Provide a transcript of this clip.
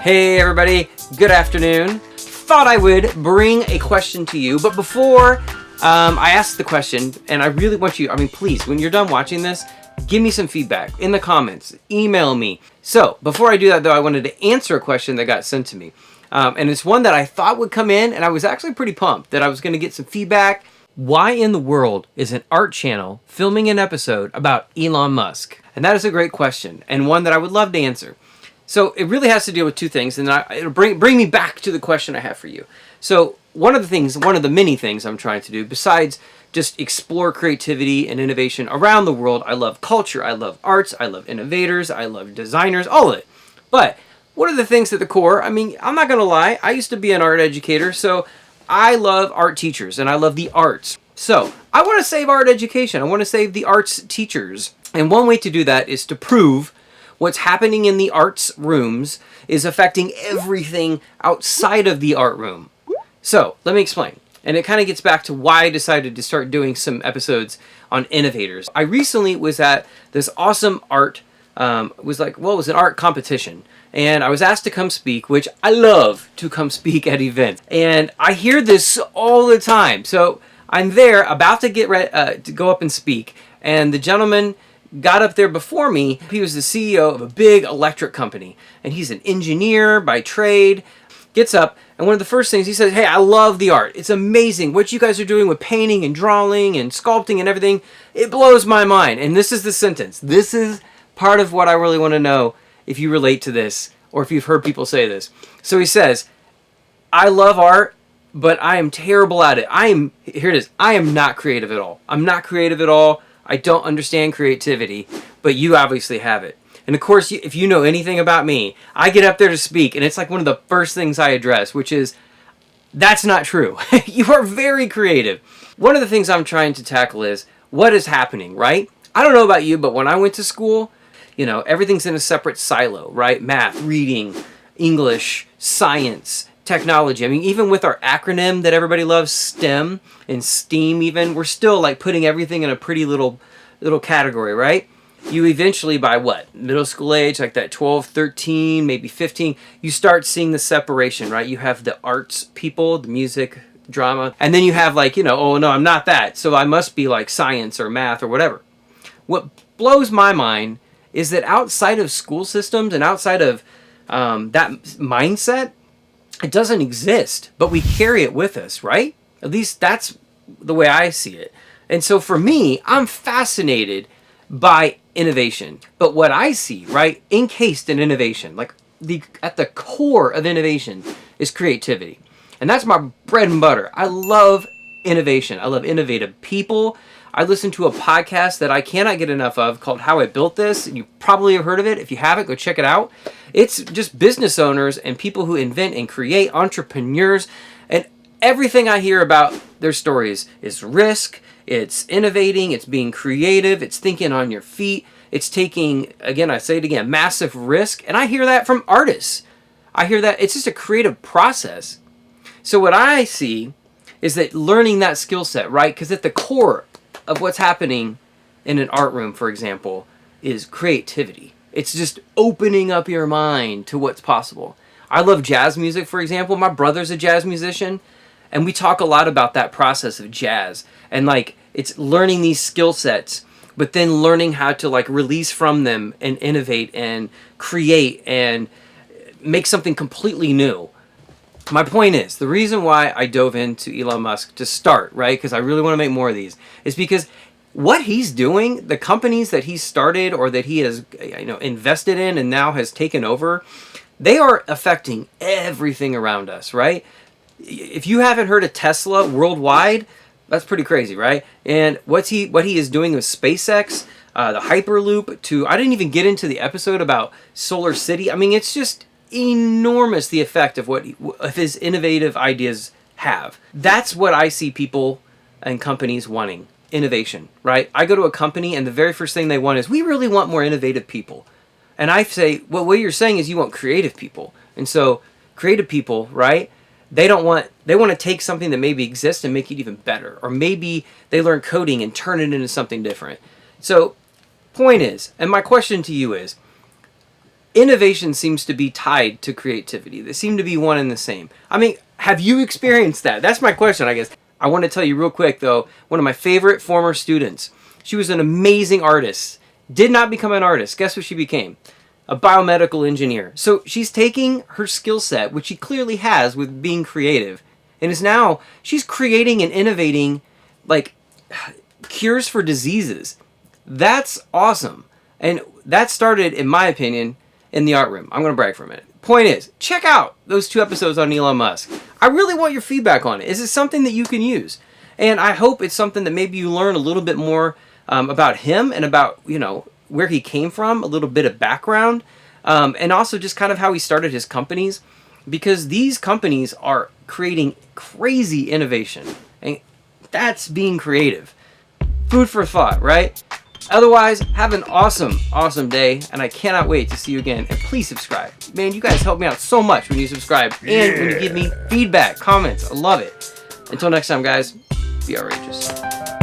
Hey everybody, good afternoon. Thought I would bring a question to you, but before I ask the question, and I really want you, please, when you're done watching this, give me some feedback in the comments, email me. So before I do that though, I wanted to answer a question that got sent to me. And it's one that I thought would come in, and I was actually pretty pumped that I was going to get some feedback. Why in the world is an art channel filming an episode about Elon Musk? And that is a great question, and one that I would love to answer. So it really has to deal with two things, and it'll bring me back to the question I have for you. So one of the many things I'm trying to do, besides just explore creativity and innovation around the world, I love culture, I love arts, I love innovators, I love designers, all of it. But one of the things at the core, I'm not going to lie, I used to be an art educator, so I love art teachers, and I love the arts. So I want to save art education. I want to save the arts teachers. And one way to do that is to prove what's happening in the arts rooms is affecting everything outside of the art room. So let me explain. And it kind of gets back to why I decided to start doing some episodes on innovators. I recently was at this awesome art, it was an art competition. And I was asked to come speak, which I love to come speak at events. And I hear this all the time. So I'm there about to get ready to go up and speak. And the gentleman got up there before me. He was the CEO of a big electric company, and he's an engineer by trade. Gets up, and one of the first things he says, "Hey, I love the art. It's amazing what you guys are doing with painting and drawing and sculpting and everything. It blows my mind." And this is the sentence. This is part of what I really want to know if you relate to this or if you've heard people say this. So he says, "I love art, but I am terrible at it. Here it is. I am not creative at all. I'm not creative at all. I don't understand creativity, but you obviously have it." And of course, if you know anything about me, I get up there to speak, and it's like one of the first things I address, which is, that's not true. You are very creative. One of the things I'm trying to tackle is, what is happening, right? I don't know about you, but when I went to school, everything's in a separate silo, right? Math, reading, English, science, technology. Even with our acronym that everybody loves, STEM and STEAM even, we're still like putting everything in a pretty little category, right? You eventually, by middle school age, like that 12, 13, maybe 15, you start seeing the separation, right? You have the arts people, the music, drama, and then you have oh no, I'm not that, so I must be like science or math or whatever. What blows my mind is that outside of school systems and outside of that mindset, it doesn't exist, but we carry it with us, right? At least that's the way I see it. And so for me, I'm fascinated by innovation. But what I see, right, encased in innovation, at the core of innovation is creativity. And that's my bread and butter. I love innovation. I love innovative people. I listen to a podcast that I cannot get enough of called How I Built This. You probably have heard of it. If you haven't, go check it out. It's just business owners and people who invent and create, entrepreneurs. And everything I hear about their stories is risk, it's innovating, it's being creative, it's thinking on your feet, it's taking, again, I say it again, massive risk. And I hear that from artists. I hear that it's just a creative process. So what I see is that learning that skill set, right? Because at the core of what's happening in an art room, for example, is creativity. It's just opening up your mind to what's possible. I love jazz music, for example. My brother's a jazz musician, and we talk a lot about that process of jazz. And it's learning these skill sets, but then learning how to release from them and innovate and create and make something completely new. My point is, the reason why I dove into Elon Musk to start, right, because I really want to make more of these, is because what he's doing, the companies that he started or that he has invested in and now has taken over, they are affecting everything around us, right? If you haven't heard of Tesla worldwide, that's pretty crazy, right? And what he is doing with SpaceX, the Hyperloop, I didn't even get into the episode about Solar City. It's just enormous, the effect of what his innovative ideas have. That's what I see people and companies wanting. Innovation, right? I go to a company and the very first thing they want is, we really want more innovative people. And I say, well, what you're saying is you want creative people. And so creative people, right? They want to take something that maybe exists and make it even better. Or maybe they learn coding and turn it into something different. So point is, and my question to you is, innovation seems to be tied to creativity. They seem to be one and the same. I mean, have you experienced that? That's my question, I guess. I want to tell you real quick, though, one of my favorite former students. She was an amazing artist. Did not become an artist. Guess what she became? A biomedical engineer. So she's taking her skill set, which she clearly has with being creative, and she's creating and innovating like cures for diseases. That's awesome. And that started, in my opinion, in the art room. I'm going to brag for a minute. Point is, check out those 2 episodes on Elon Musk. I really want your feedback on it. Is it something that you can use? And I hope it's something that maybe you learn a little bit more about him and about, where he came from, a little bit of background, and also just kind of how he started his companies, because these companies are creating crazy innovation. And that's being creative. Food for thought, right? Otherwise, have an awesome, awesome day, and I cannot wait to see you again. And please subscribe. Man, you guys help me out so much when you subscribe and when you give me feedback, comments. I love it. Until next time, guys, be outrageous.